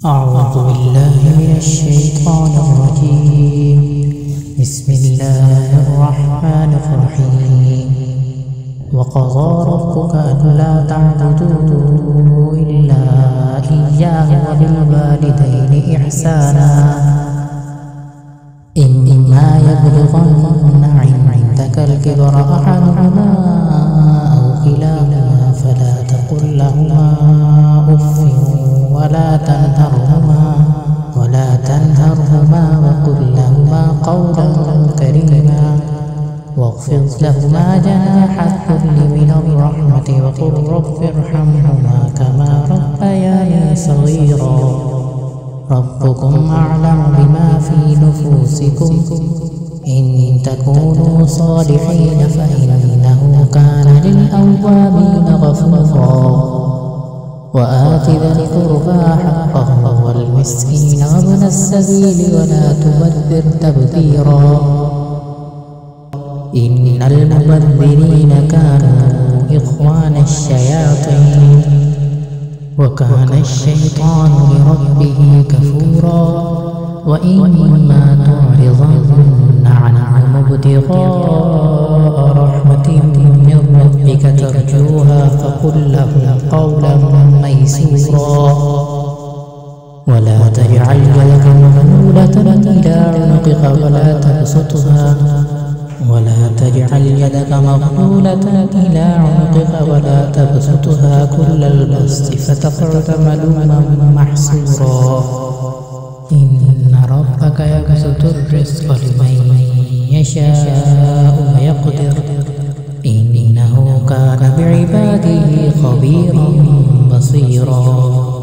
أعوذ بالله من الشيطان الرجيم. بسم الله الرحمن الرحيم. وقضى ربك ألا تعبدوا إلا إياه وبالوالدين إحسانا إما يبلغن عندك الكبر أحدهما أو كلاهما فلا تقل لهما أف ولا تنهرهما وقل لهما قولا كريما واخفض لهما جناح الذل من الرحمة وقل رب ارحمهما كما ربياني صغيرا ربكم أعلم بما في نفوسكم إن تكونوا صالحين فإنه كان للأوابين غفورا وآت ذا القربى حقه والمسكين وابن السبيل ولا تبذر تبذيرا إن المبذرين كانوا إخوان الشياطين وكان الشيطان لربه كفورا وإما تعرضن عنهم ابتغاء رحمة من ربك ترجوها فقل لهم قولا ميسورا ولا تجعل يدك مغلولة إلى عنقك ولا تبسطها كل البسط فتقعد ملوما محسورا إن ربك يبسط الرزق لمن يشاء ويقدر إنه كان بعباده خبيرا بصيرا.